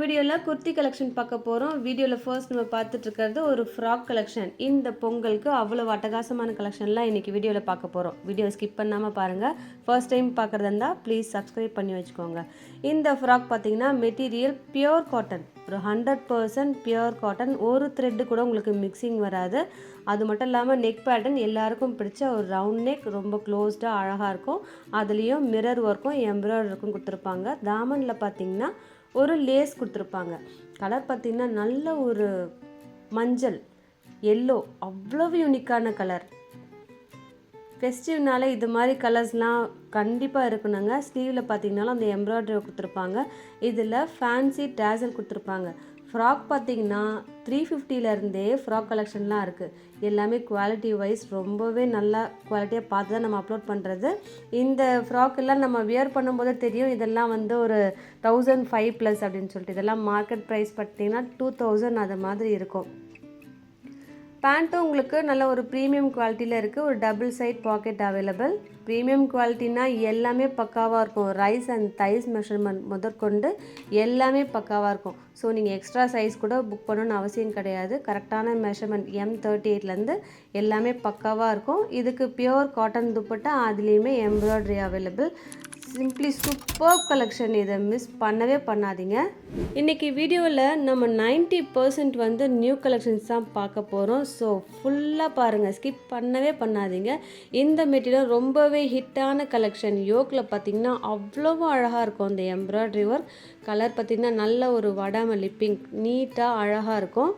வீடியோவில் குர்த்தி கலெக்ஷன் பார்க்க போகிறோம். வீடியோவில் ஃபர்ஸ்ட் நம்ம பார்த்துட்டு இருக்கிறது ஒரு ஃப்ராக் கலெக்ஷன். இந்த பொங்கலுக்கு அவ்வளோ அட்டகாசமான கலெக்ஷன்லாம் இன்றைக்கி வீடியோவில் பார்க்க போகிறோம். வீடியோ ஸ்கிப் பண்ணாமல் பாருங்கள். ஃபர்ஸ்ட் டைம் பார்க்குறதா இருந்தால் ப்ளீஸ் சப்ஸ்கிரைப் பண்ணி வச்சுக்கோங்க. இந்த ஃப்ராக் பார்த்திங்கன்னா மெட்டீரியல் பியோர் காட்டன், ஒரு 100% பியோர் காட்டன். ஒரு த்ரெட்டு கூட உங்களுக்கு மிக்சிங் வராது. அது மட்டும் இல்லாமல் நெக் பேட்டர்ன் எல்லாருக்கும் பிடிச்ச ஒரு ரவுண்ட் நெக், ரொம்ப க்ளோஸ்டாக அழகாக இருக்கும். அதுலேயும் மிரர் ஒர்க்கும் எம்ப்ராய்டருக்கும் கொடுத்துருப்பாங்க. தாமனில் பார்த்திங்கன்னா ஒரு லேஸ் கொடுத்துருப்பாங்க. கலர் பார்த்திங்கன்னா நல்ல ஒரு மஞ்சள் எல்லோ, அவ்வளவு யூனிக்கான கலர். ஃபெஸ்டிவ்னால இது மாதிரி கலர்ஸ்லாம் கண்டிப்பாக இருக்கணுங்க. ஸ்லீவில் பார்த்திங்கனாலும் அந்த எம்ப்ராய்டரி கொடுத்துருப்பாங்க. இதில் ஃபேன்சி டேசல் கொடுத்துருப்பாங்க. ஃப்ராக் பார்த்திங்கன்னா 350லேருந்தே ஃப்ராக் கலெக்ஷன்லாம் இருக்குது. எல்லாமே குவாலிட்டி வைஸ் ரொம்பவே நல்லா குவாலிட்டியாக பார்த்து தான் நம்ம அப்லோட் பண்ணுறது. இந்த ஃப்ராக் எல்லாம் நம்ம வியர் பண்ணும்போதே தெரியும், இதெல்லாம் வந்து ஒரு 1005+ அப்படின்னு சொல்லிட்டு. இதெல்லாம் மார்க்கெட் ப்ரைஸ் பார்த்திங்கன்னா 2000 அது மாதிரி இருக்கும். பேண்ட்டும் உங்களுக்கு நல்ல ஒரு ப்ரீமியம் குவாலிட்டியில் இருக்குது. ஒரு double side pocket available. Premium குவாலிட்டினா எல்லாமே பக்காவாக இருக்கும். ரைஸ் அண்ட் தைஸ் மெஷர்மெண்ட் முதற்கொண்டு எல்லாமே பக்காவாக இருக்கும். ஸோ நீங்கள் எக்ஸ்ட்ரா சைஸ் கூட புக் பண்ணணும்னு அவசியம் கிடையாது. கரெக்டான மெஷர்மெண்ட் M38லேருந்து எல்லாமே பக்காவாக இருக்கும். இதுக்கு பியோர் காட்டன் துப்பட்டா, அதுலேயுமே embroidery available. Simply super collection. இதை மிஸ் பண்ணவே பண்ணாதீங்க. இன்றைக்கி வீடியோவில் நம்ம 90% வந்து நியூ கலெக்ஷன்ஸ் தான் பார்க்க போகிறோம். ஸோ ஃபுல்லாக பாருங்கள், ஸ்கிப் பண்ணவே பண்ணாதீங்க. இந்த மெட்டீரியல் ரொம்பவே ஹிட்டான கலெக்ஷன். யோக்கில் பார்த்திங்கன்னா அவ்வளோ அழகாக இருக்கும். அந்த எம்ப்ராய்டரி ஒர்க் கலர் பார்த்திங்கன்னா நல்ல ஒரு வடாமல்லி பிங்க், நீட்டாக அழகாக இருக்கும்.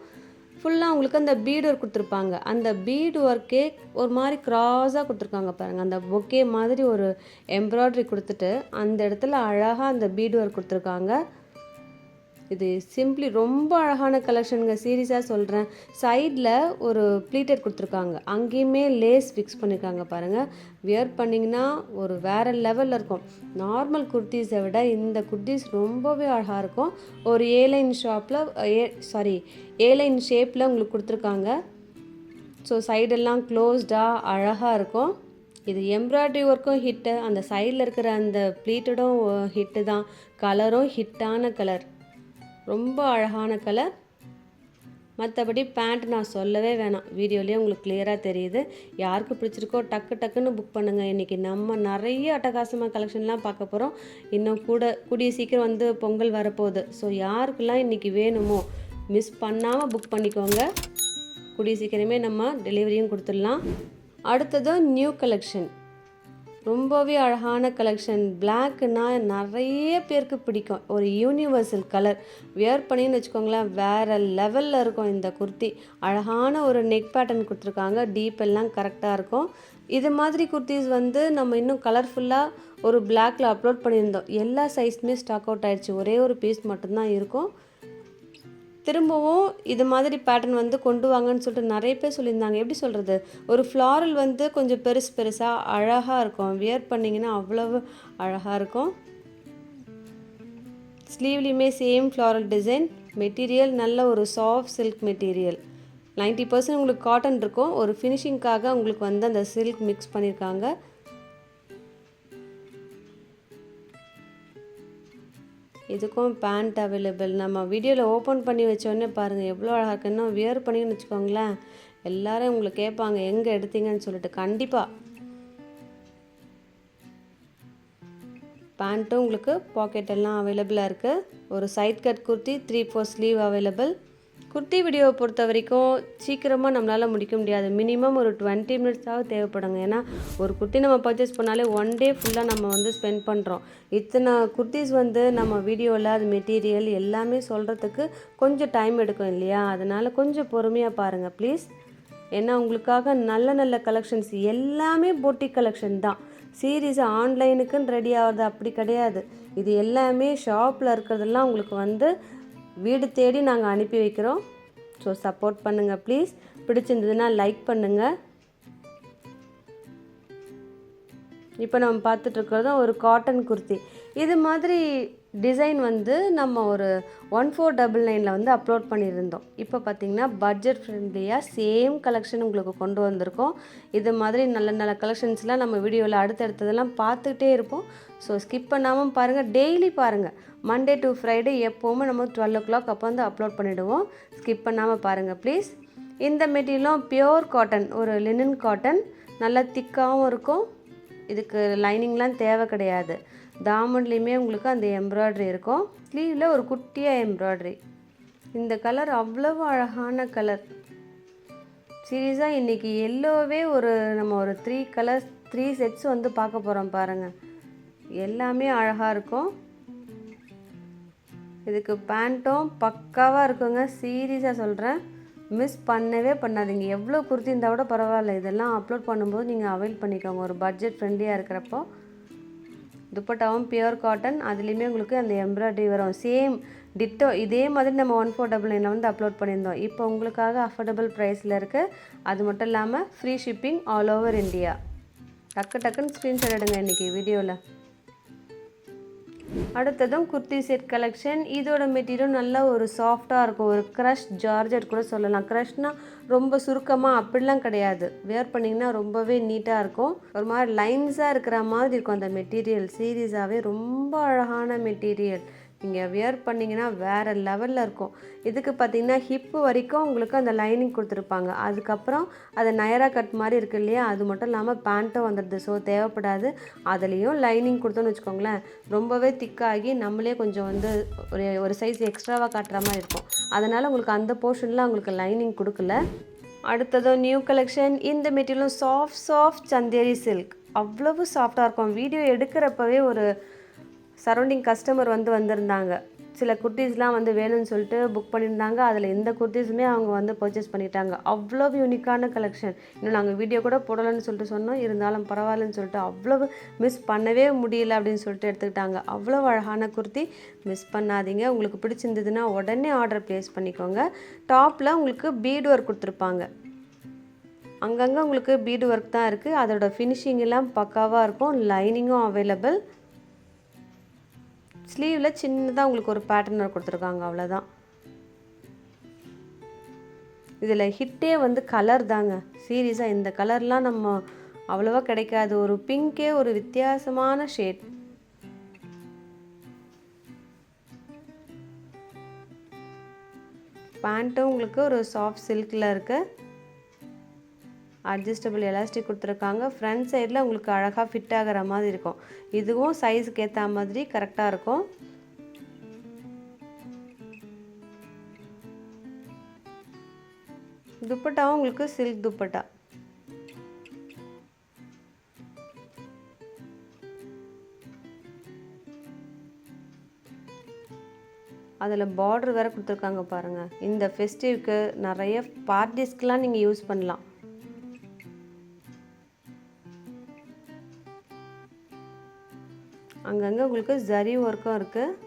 ஃபுல்லாக உங்களுக்கு அந்த பீடு ஒர்க் கொடுத்துருப்பாங்க. அந்த பீடு ஒர்க்கே ஒரு மாதிரி க்ராஸாக கொடுத்துருக்காங்க பாருங்கள். அந்த பொக்கே மாதிரி ஒரு எம்ப்ராய்டரி கொடுத்துட்டு அந்த இடத்துல அழகாக அந்த பீடு ஒர்க் கொடுத்துருக்காங்க. இது சிம்பிளி ரொம்ப அழகான கலெக்ஷனுங்க. சீரியஸாக சொல்கிறேன். சைடில் ஒரு ப்ளீட்டட் கொடுத்துருக்காங்க. அங்கேயுமே லேஸ் ஃபிக்ஸ் பண்ணியிருக்காங்க பாருங்கள். வியர் பண்ணிங்கன்னா ஒரு வேறு லெவலில் இருக்கும். நார்மல் குர்த்திஸை விட இந்த குர்த்திஸ் ரொம்பவே அழகாக இருக்கும். ஒரு ஏலைன் ஏலைன் ஷேப்பில் உங்களுக்கு கொடுத்துருக்காங்க. ஸோ சைடெல்லாம் க்ளோஸ்டாக அழகாக இருக்கும். இது எம்ப்ராய்டரி ஒர்க்கும் ஹிட்டு, அந்த சைடில் இருக்கிற அந்த ப்ளீட்டடும் ஹிட்டு தான். கலரும் ஹிட்டான கலர், ரொம்ப அழகான கலர். மற்றபடி பேண்ட் நான் சொல்லவே வேணாம், வீடியோலேயே உங்களுக்கு கிளியராக தெரியுது. யாருக்கு பிடிச்சிருக்கோ டக்குன்னு புக் பண்ணுங்கள். இன்றைக்கி நம்ம நிறைய அட்டகாசமாக கலெக்ஷன்லாம் பார்க்க போகிறோம். இன்னும் கூடிய சீக்கிரம் வந்து பொங்கல் வரப்போகுது. ஸோ யாருக்கெல்லாம் இன்றைக்கி வேணுமோ மிஸ் பண்ணாமல் புக் பண்ணிக்கோங்க. கூடிய சீக்கிரமே நம்ம டெலிவரியும் கொடுத்துடலாம். அடுத்தது நியூ கலெக்ஷன், ரொம்பவே அழகான கலெக்ஷன். பிளாக்னா நிறைய பேருக்கு பிடிக்கும். ஒரு யூனிவர்சல் கலர். வியர் பண்ணின்னு வச்சுக்கோங்களேன், வேறு லெவலில் இருக்கும் இந்த குர்த்தி. அழகான ஒரு நெக் பேட்டர்ன் கொடுத்துருக்காங்க. டீப் எல்லாம் கரெக்டாக இருக்கும். இது மாதிரி குர்த்திஸ் வந்து நம்ம இன்னும் கலர்ஃபுல்லாக ஒரு பிளாக்கில் அப்லோட் பண்ணியிருந்தோம். எல்லா சைஸுமே ஸ்டாக் அவுட் ஆகிடுச்சு. ஒரே ஒரு பீஸ் மட்டும்தான் இருக்கும். திரும்பவும் இது மாதிரி பேட்டர்ன் வந்து கொண்டு வாங்கன்னு சொல்லிட்டு நிறைய பேர் சொல்லியிருந்தாங்க. எப்படி சொல்கிறது, ஒரு ஃப்ளாரல் வந்து கொஞ்சம் பெருசாக அழகாக இருக்கும். வியர் பண்ணிங்கன்னா அவ்வளவு அழகாக இருக்கும். ஸ்லீவ்லேயுமே சேம் ஃப்ளாரல் டிசைன். மெட்டீரியல் நல்ல ஒரு சாஃப்ட் சில்க் மெட்டீரியல். 90% உங்களுக்கு காட்டன் இருக்கும். ஒரு ஃபினிஷிங்காக உங்களுக்கு வந்து அந்த சில்க் மிக்ஸ் பண்ணியிருக்காங்க. இதுக்கும் பேண்ட் அவைலபிள். நம்ம வீடியோவில் ஓப்பன் பண்ணி வச்சோடனே பாருங்கள் எவ்வளோ அழகாக இருக்குன்னா. வியர் பண்ணிங்கன்னு வச்சுக்கோங்களேன், எல்லோரும் உங்களை கேட்பாங்க எங்கே எடுத்தீங்கன்னு சொல்லிட்டு. கண்டிப்பாக பேண்ட்டும் உங்களுக்கு பாக்கெட் எல்லாம் அவைலபிளாக இருக்குது. ஒரு side cut kurti, 3/4 sleeve available. Kurti வீடியோவை பொறுத்த வரைக்கும் சீக்கிரமாக நம்மளால் முடிக்க முடியாது. மினிமம் ஒரு 20 மினிட்ஸாவது தேவைப்படுங்க. ஏன்னா ஒரு குர்த்தி நம்ம பர்ச்சேஸ் பண்ணாலே 1 டே ஃபுல்லாக நம்ம வந்து ஸ்பெண்ட் பண்ணுறோம். இத்தனை குர்த்திஸ் வந்து நம்ம வீடியோவில் அது மெட்டீரியல் எல்லாமே சொல்கிறதுக்கு கொஞ்சம் டைம் எடுக்கும் இல்லையா? அதனால் கொஞ்சம் பொறுமையாக பாருங்கள் ப்ளீஸ். ஏன்னா உங்களுக்காக நல்ல கலெக்ஷன்ஸ் எல்லாமே போட்டிக் கலெக்ஷன் தான். சீரீஸாக ஆன்லைனுக்குன்னு ரெடி ஆகுது அப்படி கிடையாது. இது எல்லாமே ஷாப்பில் இருக்கிறதெல்லாம் உங்களுக்கு வந்து வீடு தேடி நாங்கள் அனுப்பி வைக்கிறோம். ஸோ சப்போர்ட் பண்ணுங்கள் ப்ளீஸ். பிடிச்சிருந்ததுன்னா லைக் பண்ணுங்கள். இப்போ நம்ம பார்த்துட்ருக்கிறதும் ஒரு காட்டன் குர்த்தி. இது மாதிரி டிசைன் வந்து நம்ம ஒரு 1499 வந்து அப்லோட் பண்ணியிருந்தோம். இப்போ பார்த்திங்கன்னா பட்ஜெட் ஃப்ரெண்ட்லியாக சேம் கலெக்ஷன் உங்களுக்கு கொண்டு வந்திருக்கோம். இது மாதிரி நல்ல நல்ல கலெக்ஷன்ஸ்லாம் நம்ம வீடியோவில் அடுத்தடுத்ததெல்லாம் பார்த்துக்கிட்டே இருப்போம். ஸோ ஸ்கிப் பண்ணாமல் பாருங்கள், டெய்லி பாருங்கள். மண்டே டு ஃப்ரைடே எப்போவுமே நம்ம 12 o'clock அப்போ வந்து அப்லோட் பண்ணிவிடுவோம். ஸ்கிப் பண்ணாமல் பாருங்கள் ப்ளீஸ். இந்த மெட்டீரியலும் பியோர் காட்டன், ஒரு லினன் காட்டன், நல்லா திக்காகவும் இருக்கும். இதுக்கு லைனிங்லாம் தேவை கிடையாது. தாமன்லேயுமே உங்களுக்கு அந்த எம்ப்ராய்டரி இருக்கும். ஸ்லீவில் ஒரு குட்டியாக எம்ப்ராய்டரி. இந்த கலர் அவ்வளவு அழகான கலர். சீரியஸாக இன்றைக்கி எல்லோவே நம்ம ஒரு 3 செட்ஸ் வந்து பார்க்க போகிறோம் பாருங்கள். எல்லாமே அழகாக இருக்கும். இதுக்கு பேண்ட்டும் பக்காவாக இருக்குங்க. சீரியஸாக சொல்கிறேன், மிஸ் பண்ணவே பண்ணாதீங்க. எவ்வளோ குர்த்தி இருந்தால் கூட பரவாயில்ல, இதெல்லாம் அப்லோட் பண்ணும்போது நீங்கள் அவைல் பண்ணிக்கோங்க. ஒரு பட்ஜெட் ஃப்ரெண்ட்லியாக இருக்கிறப்போ. துப்பட்டாவும் பியூர் காட்டன், அதுலேயுமே உங்களுக்கு அந்த எம்ப்ராய்டரி வரும். சேம் டிட்டோ இதே மாதிரி நம்ம 1499 வந்து அப்லோட் பண்ணியிருந்தோம். இப்போ உங்களுக்காக அஃபோர்டபுள் ப்ரைஸில் இருக்குது. அது மட்டும் இல்லாமல் free shipping all over India. டக்குன்னு ஸ்க்ரீன்ஷாட் எடுங்க இன்றைக்கி வீடியோவில். அடுத்ததும் குர்த்தி செட் கலெக்ஷன். இதோட மெட்டீரியல் நல்லா ஒரு சாஃப்டாக இருக்கும். ஒரு க்ரஷ் ஜார்ஜெட் கூட சொல்லலாம். க்ரஷ்னால் ரொம்ப சுருக்கமாக அப்படிலாம் கிடையாது. வேர் பண்ணிங்கன்னா ரொம்பவே நீட்டாக இருக்கும். ஒரு மாதிரி லைன்ஸாக இருக்கிற மாதிரி இருக்கும் அந்த மெட்டீரியல். சீரியஸாகவே ரொம்ப அழகான மெட்டீரியல். நீங்கள் வியர் பண்ணிங்கன்னா வேறு லெவலில் இருக்கும். இதுக்கு பார்த்திங்கன்னா ஹிப்பு வரைக்கும் உங்களுக்கு அந்த லைனிங் கொடுத்துருப்பாங்க. அதுக்கப்புறம் அது நயரா கட் மாதிரி இருக்குது இல்லையா, அது மட்டும் இல்லாமல் பேண்ட்டும் வந்துடுது. ஸோ தேவைப்படாது. அதுலேயும் லைனிங் கொடுத்தோன்னு வச்சுக்கோங்களேன், ரொம்பவே திக்காகி நம்மளே கொஞ்சம் வந்து ஒரு சைஸ் எக்ஸ்ட்ராவாக காட்டுற மாதிரி இருக்கும். அதனால் உங்களுக்கு அந்த போர்ஷனில் உங்களுக்கு லைனிங் கொடுக்கல. அடுத்ததும் நியூ கலெக்ஷன். இந்த மெட்டீரியலும் சாஃப்ட் சந்தேரி சில்க். அவ்வளவு சாஃப்டாக இருக்கும். வீடியோ எடுக்கிறப்பவே ஒரு சரௌண்டிங் கஸ்டமர் வந்திருந்தாங்க. சில குர்த்திஸ்லாம் வந்து வேணும்னு சொல்லிட்டு புக் பண்ணியிருந்தாங்க. அதில் எந்த குர்த்திஸுமே அவங்க வந்து பர்ச்சேஸ் பண்ணிட்டாங்க. அவ்வளவு யூனிக்கான கலெக்ஷன். இன்னும் நாங்கள் வீடியோ கூட போடலைன்னு சொல்லிட்டு சொன்னோம். இருந்தாலும் பரவாயில்லன்னு சொல்லிட்டு அவ்வளவு மிஸ் பண்ணவே முடியல அப்படின்னு சொல்லிட்டு எடுத்துக்கிட்டாங்க. அவ்வளோ அழகான குர்த்தி. மிஸ் பண்ணாதீங்க. உங்களுக்கு பிடிச்சிருந்ததுன்னா உடனே ஆர்டர் ப்ளேஸ் பண்ணிக்கோங்க. டாப்பில் உங்களுக்கு பீட் ஒர்க் கொடுத்துருப்பாங்க. அங்கங்கே உங்களுக்கு பீடு ஒர்க் தான் இருக்குது. அதோட ஃபினிஷிங் எல்லாம் பக்காவாக இருக்கும். லைனிங்கும் அவைலபிள். ஸ்லீவில் சின்னதாக உங்களுக்கு ஒரு பேட்டர்னர் கொடுத்துருக்காங்க, அவ்வளோதான். இதில் ஹிட்டே வந்து கலர் தாங்க. சீரியஸாக இந்த கலர்லாம் நம்ம அவ்வளோவா கிடைக்காது. ஒரு பிங்கே ஒரு வித்தியாசமான ஷேட். பேண்ட்டும் உங்களுக்கு ஒரு சாஃப்ட் சில்கில் இருக்குது. அட்ஜஸ்டபிள் எலாஸ்டிக் கொடுத்துருக்காங்க. ஃப்ரண்ட் சைடில் உங்களுக்கு அழகாக ஃபிட் ஆகிற மாதிரி இருக்கும். இதுவும் சைஸுக்கு ஏற்ற மாதிரி கரெக்டாக இருக்கும். துப்பட்டாவும் உங்களுக்கு சில்க் துப்பட்டா. அதில் பார்டர் வேறு கொடுத்துருக்காங்க பாருங்கள். இந்த ஃபெஸ்டிவ்க்கு நிறைய பார்ட்டிஸ்க்கெலாம் நீங்கள் யூஸ் பண்ணலாம். அங்கங்கே உங்களுக்கு ஜரி ஒர்க்கும் இருக்குது.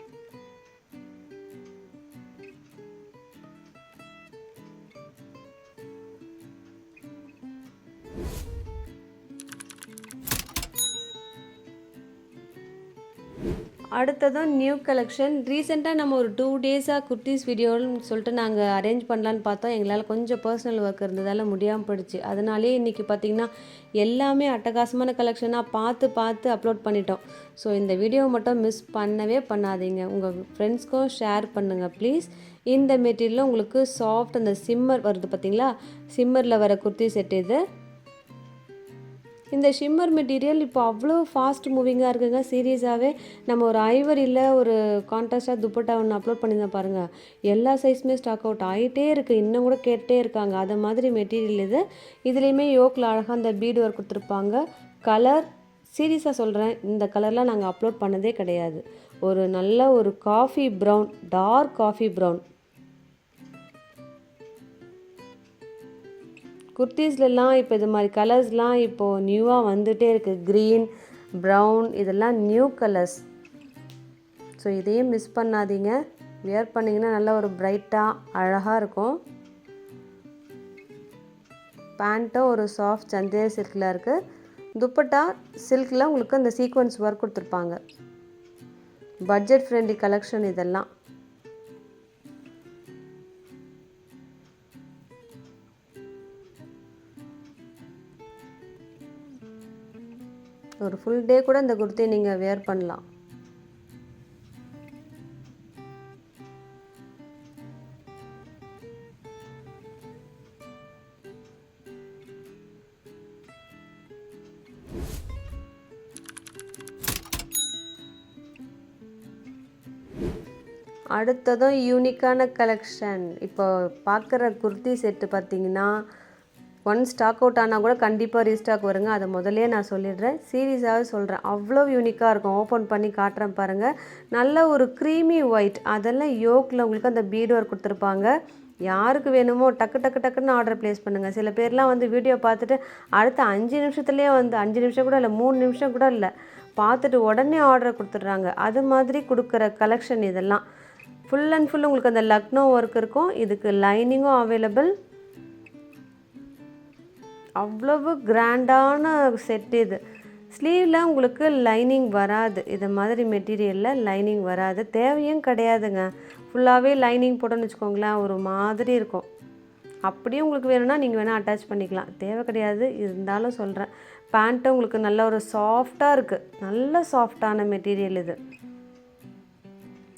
அடுத்ததும் நியூ கலெக்ஷன். ரீசெண்டாக நம்ம ஒரு 2 டேஸாக குர்த்திஸ் வீடியோன்னு சொல்லிட்டு நாங்கள் அரேஞ்ச் பண்ணலான்னு பார்த்தோம். எங்களால் கொஞ்சம் பர்சனல் ஒர்க் இருந்ததால் முடியாமல் போயிடுச்சு. அதனாலே இன்றைக்கி பார்த்திங்கன்னா எல்லாமே அட்டகாசமான கலெக்ஷனாக பார்த்து அப்லோட் பண்ணிட்டோம். ஸோ இந்த வீடியோவை மட்டும் மிஸ் பண்ணவே பண்ணாதீங்க. உங்கள் ஃப்ரெண்ட்ஸ்க்கும் ஷேர் பண்ணுங்கள் ப்ளீஸ். இந்த மெட்டீரியலில் உங்களுக்கு சாஃப்ட் அந்த சிம்மர் வருது பார்த்திங்களா, சிம்மரில் வர குர்த்தி செட் இது. இந்த ஷிம்மர் மெட்டீரியல் இப்போ அவ்வளோ ஃபாஸ்ட் மூவிங்காக இருக்குங்க. சீரியஸாகவே நம்ம ஒரு ஐவரியில் ஒரு கான்ட்ராஸ்டாக துப்பட்டா ஒன்று அப்லோட் பண்ணியிருந்தேன் பாருங்கள். எல்லா சைஸுமே ஸ்டாக் அவுட் ஆகிட்டே இருக்குது. இன்னும் கூட கேட்டே இருக்காங்க. அது மாதிரி மெட்டீரியல் இது. இதுலேயுமே யோக்கில் அழகாக அந்த பீடு ஒர்க் கொடுத்துருப்பாங்க. கலர் சீரியஸாக சொல்கிறேன், இந்த கலர்லாம் நாங்கள் அப்லோட் பண்ணதே கிடையாது. ஒரு நல்ல ஒரு coffee brown, dark coffee brown. குர்த்திஸ்லாம் இப்போ இது மாதிரி கலர்ஸ்லாம் இப்போது நியூவாக வந்துகிட்டே இருக்குது. க்ரீன், ப்ரௌன், இதெல்லாம் நியூ கலர்ஸ். ஸோ இதையும் மிஸ் பண்ணாதீங்க. வியர் பண்ணிங்கன்னா நல்லா ஒரு பிரைட்டாக அழகாக இருக்கும். பேண்ட்டும் ஒரு சாஃப்ட் சந்தேரி சில்கில் இருக்குது. துப்பட்டா சில்கில் உங்களுக்கு அந்த சீக்வன்ஸ் ஒர்க் கொடுத்துருப்பாங்க. பட்ஜெட் ஃப்ரெண்ட்லி கலெக்ஷன் இதெல்லாம். ஒரு ஃபுல் டே கூட இந்த குர்த்தி நீங்கள் வேர் பண்ணலாம். அடுத்ததும் யூனிக்கான கலெக்ஷன். இப்போ பார்க்குற குர்த்தி செட்டு பார்த்திங்கன்னா ஒன் ஸ்டாக் அவுட் ஆனால் கூட கண்டிப்பாக ரீஸ்டாக் வருங்க. அதை முதலே நான் சொல்லிடுறேன், சீரியஸாகவே சொல்கிறேன். அவ்வளோ யூனிக்காக இருக்கும். ஓப்பன் பண்ணி காட்டுறேன் பாருங்கள். நல்ல ஒரு க்ரீமி ஒயிட், அதெல்லாம் யோக்கில் உங்களுக்கு அந்த பீட் ஒர்க் கொடுத்துருப்பாங்க. யாருக்கு வேணுமோ டக்கு டக்கு டக்குன்னு ஆர்டர் ப்ளேஸ் பண்ணுங்கள். சில பேர்லாம் வந்து வீடியோ பார்த்துட்டு அடுத்த 5 நிமிஷத்துலேயே வந்து 5 நிமிஷம் கூட இல்லை, 3 நிமிஷம் கூட இல்லை, பார்த்துட்டு உடனே ஆர்டர் கொடுத்துட்றாங்க. அது மாதிரி கொடுக்குற கலெக்ஷன் இதெல்லாம். ஃபுல் அண்ட் ஃபுல் உங்களுக்கு அந்த லக்னோ ஒர்க் இருக்கும். இதுக்கு லைனிங்கும் அவைலபிள். அவ்வளவு கிராண்டான செட் இது. ஸ்லீவில் உங்களுக்கு லைனிங் வராது. இது மாதிரி மெட்டீரியலில் லைனிங் வராது, தேவையும் கிடையாதுங்க. ஃபுல்லாகவே லைனிங் போட்டோன்னு வச்சுக்கோங்களேன், ஒரு மாதிரி இருக்கும். அப்படியே உங்களுக்கு வேணும்னா நீங்கள் வேணால் அட்டாச் பண்ணிக்கலாம், தேவை கிடையாது. இருந்தாலும் சொல்கிறேன், பேண்ட்டு உங்களுக்கு நல்ல ஒரு சாஃப்டாக இருக்குது. நல்ல சாஃப்டான மெட்டீரியல் இது.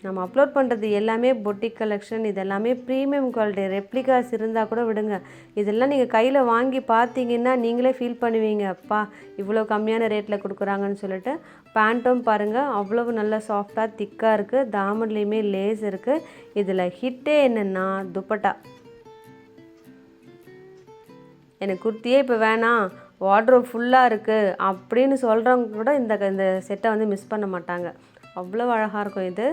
நம்ம அப்லோட் பண்ணுறது எல்லாமே பொட்டிக் கலெக்ஷன். இது எல்லாமே ப்ரீமியம் குவாலிட்டி. ரெப்ளிகாஸ் இருந்தால் கூட விடுங்க, இதெல்லாம் நீங்கள் கையில் வாங்கி பார்த்தீங்கன்னா நீங்களே ஃபீல் பண்ணுவீங்க, அப்பா இவ்வளோ கம்மியான ரேட்டில் கொடுக்குறாங்கன்னு சொல்லிட்டு. பேண்ட்டும் பாருங்கள், அவ்வளவு நல்ல சாஃப்டாக திக்காக இருக்குது. தாமன்லேயுமே லேஸ் இருக்குது. இதில் ஹிட்டே என்னென்னா துப்பட்டா. எனக்கு குர்த்தியே இப்போ வேணாம், வார்ட்ரோப் ஃபுல்லாக இருக்குது அப்படின்னு சொல்கிறவங்க கூட இந்த செட்டை வந்து மிஸ் பண்ண மாட்டாங்க. அவ்வளோ அழகாக இருக்கும் இது.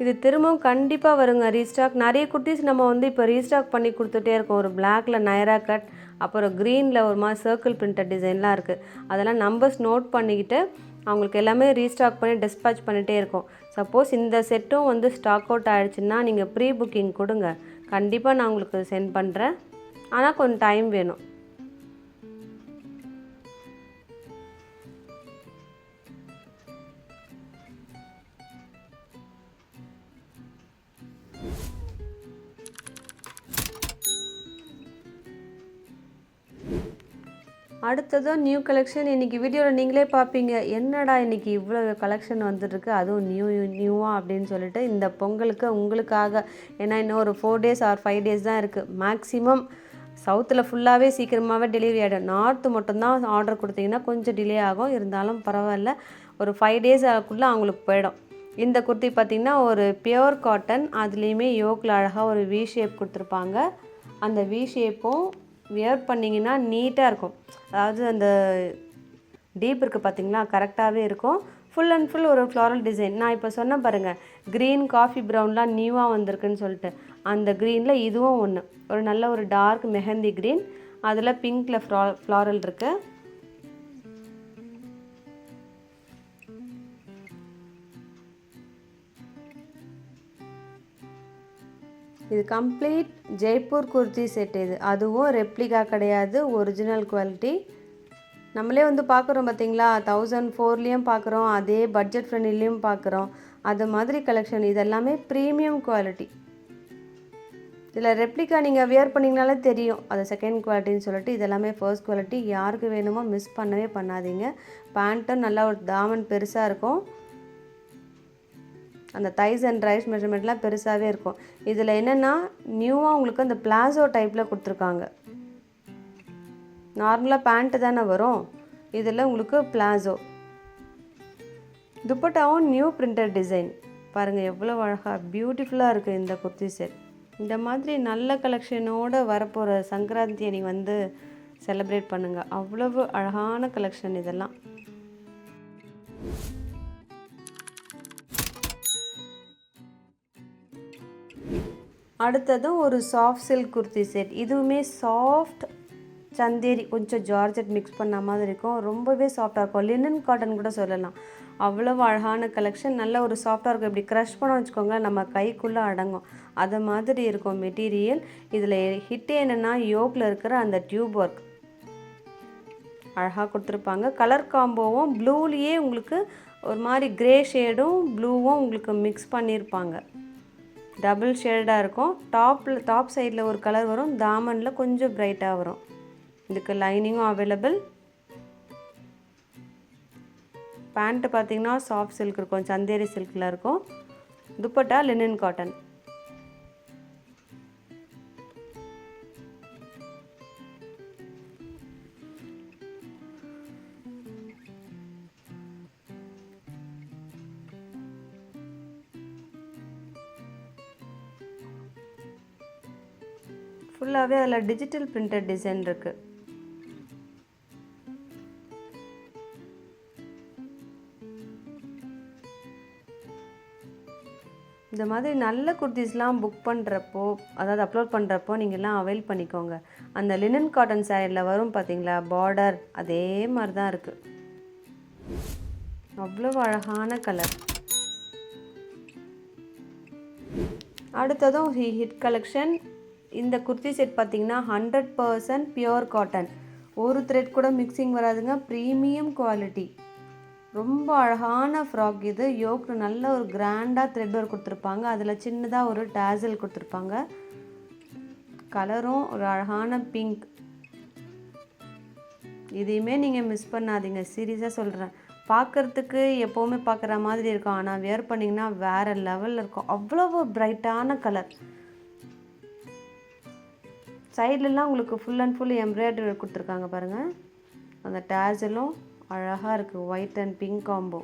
இது திரும்பவும் கண்டிப்பாக வருங்க ரீஸ்டாக். நிறைய குர்த்திஸ் நம்ம வந்து இப்போ ரீஸ்டாக் பண்ணி கொடுத்துட்டே இருக்கோம். ஒரு பிளாக்ல நைரா கட், அப்புறம் க்ரீனில் ஒரு மாதிரி சர்க்கிள் பிரிண்டட் டிசைன்லாம் இருக்குது. அதெல்லாம் நம்பர்ஸ் நோட் பண்ணிக்கிட்டு அவங்களுக்கு எல்லாமே ரீஸ்டாக் பண்ணி டிஸ்பேச் பண்ணிகிட்டே இருக்கோம். சப்போஸ் இந்த செட்டும் வந்து ஸ்டாக் அவுட் ஆகிடுச்சுன்னா நீங்கள் ப்ரீ புக்கிங் கொடுங்க, கண்டிப்பாக நான் உங்களுக்கு சென்ட் பண்ணுறேன். ஆனால் கொஞ்சம் டைம் வேணும். அடுத்ததும் நியூ கலெக்ஷன். இன்றைக்கி வீடியோவில் நீங்களே பார்ப்பீங்க, என்னடா இன்றைக்கி இவ்வளோ கலெக்ஷன் வந்துட்டுருக்கு, அதுவும் நியூவாக அப்படின்னு சொல்லிட்டு. இந்த பொங்கலுக்கு உங்களுக்காக, ஏன்னா இன்னும் ஒரு 4 days ஆர் 5 days தான் இருக்குது மேக்ஸிமம். சவுத்தில் ஃபுல்லாகவே சீக்கிரமாகவே டெலிவரி ஆகிடும். நார்த்து மட்டும்தான் ஆர்டர் கொடுத்தீங்கன்னா கொஞ்சம் டிலே ஆகும், இருந்தாலும் பரவாயில்ல. ஒரு 5 days ஆகுள்ளே அவங்களுக்கு போயிடும். இந்த குர்த்தி பார்த்திங்கன்னா ஒரு பியோர் காட்டன், அதுலேயுமே யோக்கில் அழகாக ஒரு வி ஷேப் கொடுத்துருப்பாங்க. அந்த வி ஷேப்பும் வியர் பண்ணிங்கன்னா நீட்டாக இருக்கும். அதாவது அந்த டீப் இருக்குது பார்த்திங்களா, கரெக்டாகவே இருக்கும். ஃபுல் அண்ட் ஃபுல் ஒரு ஃப்ளாரல் டிசைன். நான் இப்போ சொன்ன பாருங்கள், க்ரீன் காஃபி ப்ரௌன்லாம் நியூவாக வந்திருக்குன்னு சொல்லிட்டு, அந்த க்ரீனில் இதுவும் ஒன்று. ஒரு நல்ல ஒரு டார்க் மெஹந்தி க்ரீன், அதில் பிங்க்கில் ஃப்ளாரல் இருக்குது. இது கம்ப்ளீட் ஜெய்ப்பூர் குர்த்தி செட். இது அதுவும் ரெப்ளிகா கிடையாது, ஒரிஜினல் குவாலிட்டி. நம்மளே வந்து பார்க்குறோம் பார்த்திங்களா, 1004லேயும் பார்க்குறோம், அதே பட்ஜெட் ஃப்ரெண்ட்லியும் பார்க்குறோம். அது மாதிரி கலெக்ஷன். இதெல்லாமே ப்ரீமியம் குவாலிட்டி. இதில் ரெப்ளிகா நீங்கள் வியர் பண்ணிங்கனாலே தெரியும் அது செகண்ட் குவாலிட்டின்னு சொல்லிட்டு. இதெல்லாமே ஃபர்ஸ்ட் குவாலிட்டி. யாருக்கு வேணுமோ மிஸ் பண்ணவே பண்ணாதீங்க. பேண்ட்டும் நல்லா ஒரு தாமன் பெருசாக இருக்கும். அந்த தைஸ் அண்ட் ரைஸ் மெஷர்மெண்ட்லாம் பெருசாகவே இருக்கும். இதில் என்னென்னா நியூவாக உங்களுக்கு அந்த பிளாசோ டைப்பில் கொடுத்துருக்காங்க. நார்மலாக பேண்ட்டு தானே வரும், இதில் உங்களுக்கு பிளாசோ. துப்பட்டாவும் நியூ பிரிண்டட் டிசைன். பாருங்கள் எவ்வளோ அழகாக பியூட்டிஃபுல்லாக இருக்குது இந்த குர்த்தி செட். இந்த மாதிரி நல்ல கலெக்ஷனோடு வரப்போகிற சங்கராந்தியை நீங்கள் வந்து செலிப்ரேட் பண்ணுங்கள். அவ்வளவு அழகான கலெக்ஷன் இதெல்லாம். அடுத்ததும் ஒரு சாஃப்ட் சில்க் குர்த்தி செட். இதுவுமே சாஃப்ட் சந்தேரி, கொஞ்சம் ஜார்ஜெட் மிக்ஸ் பண்ண மாதிரி இருக்கும். ரொம்பவே சாஃப்டாக இருக்கும். லினன் காட்டன் கூட சொல்லலாம். அவ்வளவு அழகான கலெக்ஷன். நல்ல ஒரு சாஃப்டாக இருக்கும். இப்படி க்ரஷ் பண்ண வச்சுக்கோங்க, நம்ம கைக்குள்ளே அடங்கும், அது மாதிரி இருக்கும் மெட்டீரியல். இதில் ஹிட் என்னென்னா யோக்கில் இருக்கிற அந்த டியூப் ஒர்க். அழகாக கொடுத்துருப்பாங்க. கலர் காம்போவும் ப்ளூலேயே உங்களுக்கு ஒரு மாதிரி க்ரே ஷேடும் ப்ளூவும் உங்களுக்கு மிக்ஸ் பண்ணியிருப்பாங்க. டபுள் ஷேடாக இருக்கும். டாப் சைடில் ஒரு கலர் வரும், தாமனில் கொஞ்சம் பிரைட்டாக வரும். இதுக்கு லைனிங்கும் அவைலபிள். பேண்ட்டு பார்த்திங்கன்னா சாஃப்ட் சில்க் இருக்கும், சந்தேரி சில்கில் இருக்கும். Dupatta linen cotton. ஃபுல்லாகவே அதில் டிஜிட்டல் பிரிண்டட் டிசைன் இருக்குது. இந்த மாதிரி நல்ல குர்த்திஸ்லாம் புக் பண்ணுறப்போ, அதாவது அப்லோட் பண்ணுறப்போ நீங்கள்லாம் அவைல் பண்ணிக்கோங்க. அந்த லினன் காட்டன் சாரியில் வரும் பார்த்தீங்களா பார்டர், அதே மாதிரி தான் இருக்குது. அவ்வளோ அழகான கலர். அடுத்ததும் ஹிட் கலெக்ஷன். இந்த குர்த்தி செட் பார்த்திங்கன்னா 100% பியோர் காட்டன். ஒரு த்ரெட் கூட மிக்சிங் வராதுங்க. Premium quality. ரொம்ப அழகான ஃப்ராக் இது. யோக்கில் நல்ல ஒரு கிராண்டாக த்ரெட் ஒர்க் கொடுத்துருப்பாங்க. அதில் சின்னதாக ஒரு டேசல் கொடுத்துருப்பாங்க. கலரும் ஒரு அழகான பிங்க். இதையுமே நீங்கள் மிஸ் பண்ணாதீங்க, சீரியஸாக சொல்கிறேன். பார்க்குறதுக்கு எப்போவுமே பார்க்குற மாதிரி இருக்கும், ஆனால் வேர் பண்ணிங்கன்னா வேறு லெவலில் இருக்கும். அவ்வளோ பிரைட்டான கலர். சைட்லலாம் உங்களுக்கு ஃபுல் அண்ட் ஃபுல் எம்ப்ராய்டரி கொடுத்துருக்காங்க பாருங்கள். அந்த டேசலும் அழகாக இருக்குது, ஒயிட் அண்ட் பிங்க் காம்போ.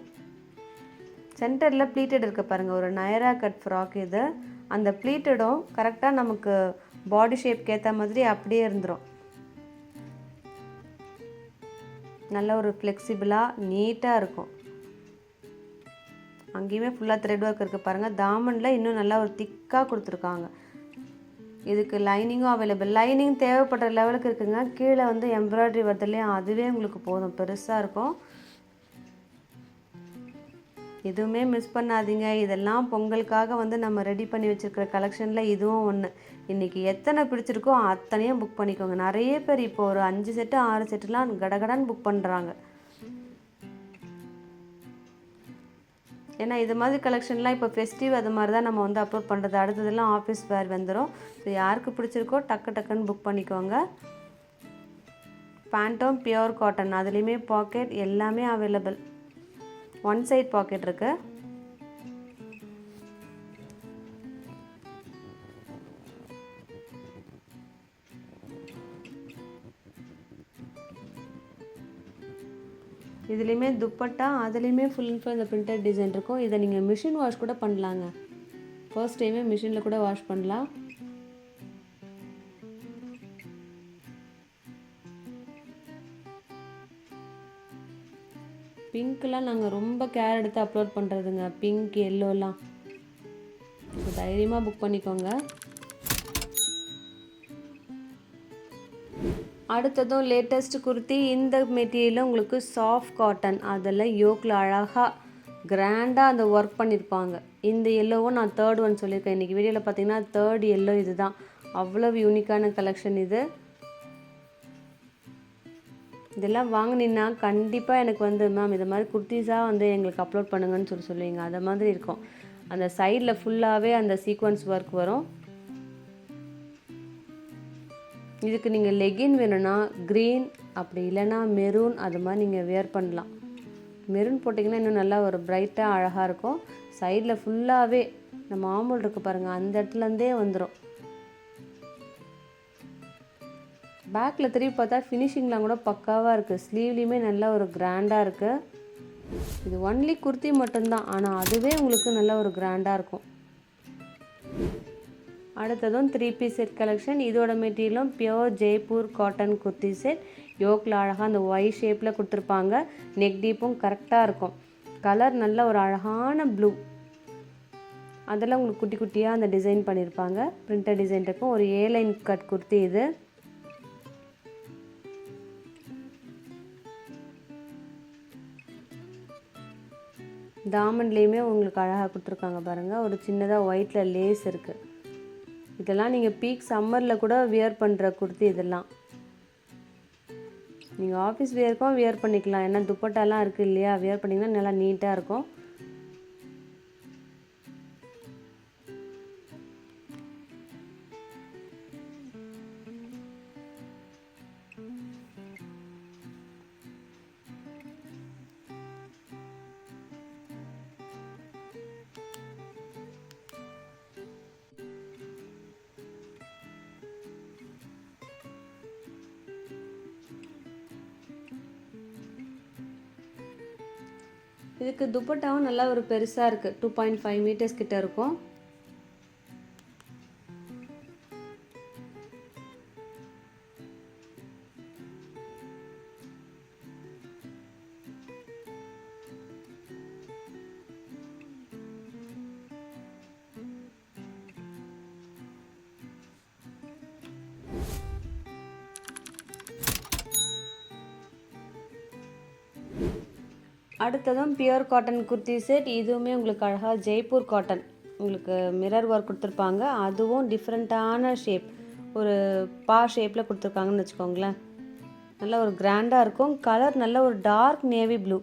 சென்டரில் ப்ளீட்டட் இருக்க பாருங்கள், ஒரு நயரா கட் ஃப்ராக் இது. அந்த ப்ளீட்டடும் கரெக்டாக நமக்கு பாடி ஷேப்க்கு ஏற்ற மாதிரி அப்படியே இருந்துடும். நல்ல ஒரு ஃப்ளெக்சிபிளாக நீட்டாக இருக்கும். அங்கேயுமே ஃபுல்லாக த்ரெட் ஒர்க் இருக்குது பாருங்கள். தாமனில் இன்னும் நல்லா ஒரு திக்காக கொடுத்துருக்காங்க. இதுக்கு லைனிங்கும் அவைலபிள். லைனிங் தேவைப்படுற லெவலுக்கு இருக்குங்க. கீழே வந்து எம்ப்ராய்டரி வருது இல்லையா, அதுவே உங்களுக்கு போதும், பெருசாக இருக்கும். எதுவுமே மிஸ் பண்ணாதீங்க. இதெல்லாம் பொங்கலுக்காக வந்து நம்ம ரெடி பண்ணி வச்சுருக்கிற கலெக்ஷனில் இதுவும் ஒன்று. இன்றைக்கி எத்தனை பிடிச்சிருக்கோ அத்தனையும் புக் பண்ணிக்கோங்க. நிறைய பேர் இப்போ ஒரு 5 செட்டு 6 செட்டுலாம் கடகடான்னு புக் பண்ணுறாங்க. ஏன்னா இது மாதிரி கலெக்ஷன்லாம் இப்போ ஃபெஸ்டிவ் அது மாதிரி தான் நம்ம வந்து அப்லோட் பண்ணுறது. அடுத்ததெல்லாம் ஆஃபீஸ் வேர் வந்துடும். ஸோ யாருக்கு பிடிச்சிருக்கோ டக்குன்னு புக் பண்ணிக்கோங்க. பேண்ட்டும் பியோர் காட்டன், அதுலேயுமே பாக்கெட் எல்லாமே அவைலபிள். ஒன் சைட் பாக்கெட் இருக்குது. இதுலேயுமே துப்பட்டா, அதுலேயுமே ஃபுல் அண்ட் ஃபுல் இந்த பிரிண்டட் டிசைன் இருக்கும். இதை நீங்கள் மிஷின் வாஷ் கூட பண்ணலாங்க. ஃபர்ஸ்ட் டைமே மிஷினில் கூட வாஷ் பண்ணலாம். பிங்க்லாம் நாங்கள் ரொம்ப கேர் எடுத்து அப்லோட் பண்ணுறதுங்க. பிங்க் எல்லோலாம் தைரியமாக புக் பண்ணிக்கோங்க. அடுத்ததும் லேட்டஸ்ட் குர்த்தி. இந்த மெட்டீரியலில் உங்களுக்கு சாஃப்ட் காட்டன், அதில் யோக்கில் அழகாக கிராண்டாக அந்த ஒர்க் பண்ணியிருப்பாங்க. இந்த எல்லோவும் நான் தேர்ட் ஒன் சொல்லியிருக்கேன். இன்றைக்கி வீடியோவில் பார்த்தீங்கன்னா தேர்ட் எல்லோ இது தான். அவ்வளோ யூனிக்கான கலெக்ஷன் இது. இதெல்லாம் வாங்கினீங்கன்னா கண்டிப்பாக எனக்கு வந்து மேம் இது மாதிரி குர்த்திஸாக வந்து எங்களுக்கு அப்லோட் பண்ணுங்கன்னு சொல்லுவீங்க. அது மாதிரி இருக்கும். அந்த சைடில் ஃபுல்லாகவே அந்த சீக்வன்ஸ் ஒர்க் வரும். இதுக்கு நீங்கள் லெகின் வேணும்னா க்ரீன், அப்படி இல்லைன்னா மெரூன், அது மாதிரி நீங்கள் வேர் பண்ணலாம். மெரூன் போட்டிங்கன்னா இன்னும் நல்லா ஒரு பிரைட்டாக அழகாக இருக்கும். சைடில் ஃபுல்லாகவே நம்ம ஆமூல் இருக்குது பாருங்கள், அந்த இடத்துலேருந்தே வந்துடும். பேக்கில் திரும்பி பார்த்தா ஃபினிஷிங்லாம் கூட பக்காவாக இருக்குது. ஸ்லீவ்லேயுமே நல்லா ஒரு கிராண்டாக இருக்குது. இது ஒன்லி குர்த்தி மட்டும்தான், ஆனால் அதுவே உங்களுக்கு நல்ல ஒரு கிராண்டாக இருக்கும். அடுத்ததும் 3 பீஸ் செட் கலெக்ஷன். இதோட மெட்டீரியலும் pure Jaipur cotton kurti set. யோக்கில் அழகாக அந்த ஒய் ஷேப்பில் கொடுத்துருப்பாங்க. நெக் டீப்பும் கரெக்டாக இருக்கும். கலர் நல்ல ஒரு அழகான ப்ளூ. அதெல்லாம் உங்களுக்கு குட்டி குட்டியாக அந்த டிசைன் பண்ணியிருப்பாங்க. பிரிண்டட் டிசைன் இருக்கும். ஒரு ஏலைன் கட் குர்த்தி இது. தாமன்லேயுமே உங்களுக்கு அழகாக கொடுத்துருக்காங்க பாருங்கள். ஒரு சின்னதாக ஒயிட்டில் லேஸ் இருக்குது. இதெல்லாம் நீங்கள் பீக் சம்மரில் கூட வியர் பண்ணுற குர்த்தி. இதெல்லாம் நீங்கள் ஆஃபீஸ் வேர்க்கும் வியர் பண்ணிக்கலாம். ஏன்னா துப்பட்டாலாம் இருக்குது இல்லையா, வியர் பண்ணிங்கன்னா நல்லா நீட்டாக இருக்கும். இதுக்கு துப்பட்டாவும் நல்லா ஒரு பெருசாக இருக்குது, 2.5 மீட்டர்ஸ் கிட்ட இருக்கும். அடுத்ததும் பியூர் காட்டன் குர்த்தி செட். இதுவுமே உங்களுக்கு அழகாக ஜெய்ப்பூர் காட்டன், உங்களுக்கு மிரர் ஒர்க் கொடுத்துருப்பாங்க. அதுவும் டிஃப்ரெண்ட்டான ஷேப், ஒரு பா ஷேப்பில் கொடுத்துருக்காங்கன்னு வச்சுக்கோங்களேன். நல்ல ஒரு கிராண்டாக இருக்கும். கலர் நல்ல ஒரு டார்க் நேவி ப்ளூ,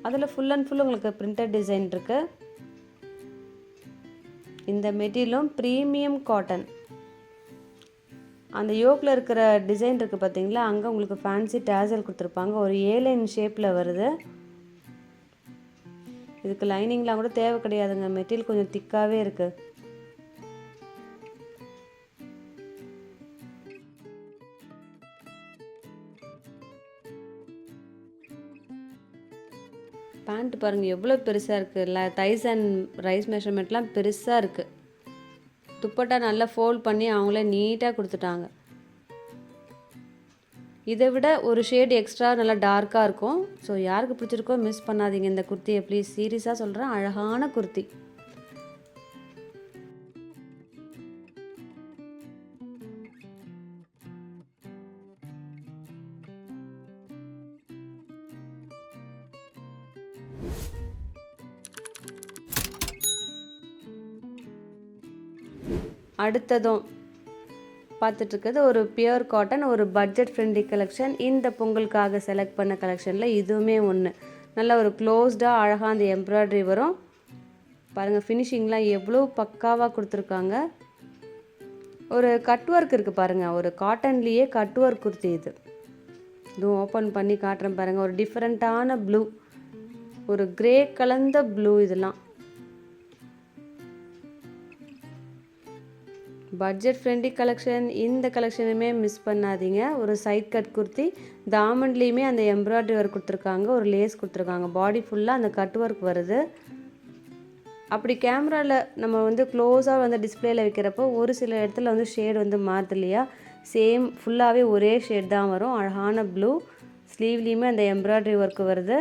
அதில் ஃபுல் அண்ட் ஃபுல் உங்களுக்கு பிரிண்டட் டிசைன் இருக்குது. இந்த மெட்டீரியலும் ப்ரீமியம் காட்டன். அந்த யோக்கில் இருக்கிற டிசைன் இருக்குது பார்த்தீங்களா, அங்கே உங்களுக்கு ஃபேன்சி டேசல் கொடுத்துருப்பாங்க. ஒரு ஏலைன் ஷேப்பில் வருது. இதுக்கு லைனிங்லாம் கூட தேவை கிடையாதுங்க, மெட்டீரியல் கொஞ்சம் திக்காகவே இருக்குது. பேண்ட் பாருங்கள் எவ்வளோ பெருசாக இருக்குது. தைஸ் அண்ட் ரைஸ் மெஷர்மெண்ட்லாம் பெருசாக இருக்குது. துப்பட்டா நல்லா ஃபோல்ட் பண்ணி அவங்களே நீட்டாக கொடுத்துட்டாங்க. இதை விட ஒரு ஷேட் எக்ஸ்ட்ரா நல்லா டார்க்காக இருக்கும். ஸோ யாருக்கு பிடிச்சிருக்கோ மிஸ் பண்ணாதீங்க இந்த குர்த்தியை ப்ளீஸ். சீரியஸாக சொல்கிறேன், அழகான குர்த்தி. அடுத்ததும் பார்த்துட்ருக்குது ஒரு பியூர் காட்டன், ஒரு பட்ஜெட் ஃப்ரெண்ட்லி கலெக்ஷன். இந்த பொங்கலுக்காக செலக்ட் பண்ண கலெக்ஷனில் இதுவுமே ஒன்று. நல்ல ஒரு க்ளோஸ்டாக அழகாக அந்த எம்ப்ராய்டரி வரும் பாருங்கள். ஃபினிஷிங்லாம் எவ்வளோ பக்காவாக கொடுத்துருக்காங்க. ஒரு கட் ஒர்க் இருக்குது பாருங்கள், ஒரு காட்டன்லேயே கட் ஒர்க் குர்த்தி இது. இதுவும் ஓப்பன் பண்ணி காட்டுறேன் பாருங்கள். ஒரு டிஃப்ரெண்ட்டான ப்ளூ, ஒரு கிரே கலந்த ப்ளூ. இதெல்லாம் பட்ஜெட் ஃப்ரெண்ட்லி கலெக்ஷன். இந்த கலெக்ஷனுமே மிஸ் பண்ணாதீங்க. ஒரு சைட் கட் குர்த்தி, தாமண்ட்லேயுமே அந்த எம்ப்ராய்டரி ஒர்க் கொடுத்துருக்காங்க, ஒரு லேஸ் கொடுத்துருக்காங்க. பாடி ஃபுல்லாக அந்த கட் ஒர்க் வருது. அப்படி கேமராவில் நம்ம வந்து க்ளோஸாக வந்து டிஸ்பிளேயில் வைக்கிறப்போ ஒரு சில இடத்துல வந்து ஷேட் வந்து மாறுது இல்லையா, சேம் ஃபுல்லாகவே ஒரே ஷேட் தான் வரும். அழகான ப்ளூ. ஸ்லீவ்லேயுமே அந்த எம்ப்ராய்டரி ஒர்க் வருது.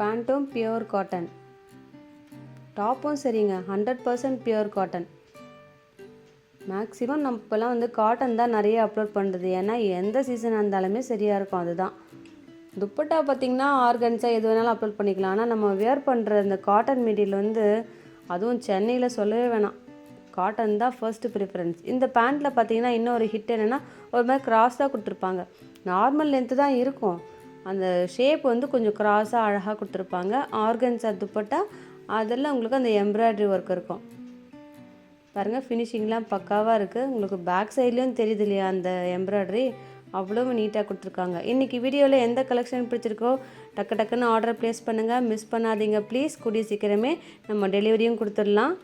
பேண்ட்டும் பியூர் காட்டன், டாப்பும் சரிங்க 100% பியூர் காட்டன். மேக்ஸிமம் நம்ம இப்போலாம் வந்து காட்டன் தான் நிறைய அப்லோட் பண்ணுறது, ஏன்னா எந்த சீசனாக இருந்தாலுமே சரியாக இருக்கும். அதுதான். துப்பட்டா பார்த்திங்கன்னா ஆர்கன்ஸாக எது வேணாலும் அப்லோட் பண்ணிக்கலாம். ஆனால் நம்ம வியர் பண்ணுற இந்த காட்டன் மெட்டீரியல் வந்து, அதுவும் சென்னையில் சொல்லவே வேணாம், காட்டன் தான் ஃபர்ஸ்ட்டு ப்ரிஃபரன்ஸ். இந்த பேண்ட்டில் பார்த்திங்கன்னா இன்னும் ஒரு ஹிட் என்னென்னா, ஒரு மாதிரி கிராஸாக கொடுத்துருப்பாங்க. நார்மல் லென்த்து தான் இருக்கும், அந்த ஷேப் வந்து கொஞ்சம் கிராஸாக அழகாக கொடுத்துருப்பாங்க. ஆர்கன்ஸா துப்பட்டா, அதெல்லாம் உங்களுக்கு அந்த எம்ப்ராய்டரி ஒர்க் இருக்கும் பாருங்கள். ஃபினிஷிங்லாம் பக்காவாக இருக்குது. உங்களுக்கு பேக் சைட்லேயும் தெரியுது இல்லையா அந்த எம்ப்ராய்டரி, அவ்வளவு நீட்டாக கொடுத்துருக்காங்க. இன்றைக்கி வீடியோவில் எந்த கலெக்ஷன் பிடிச்சிருக்கோ டக்கு டக்குன்னு ஆர்டர் ப்ளேஸ் பண்ணுங்கள், மிஸ் பண்ணாதீங்க ப்ளீஸ். கூடிய சீக்கிரமே நம்ம டெலிவரியும் கொடுத்துடலாம்.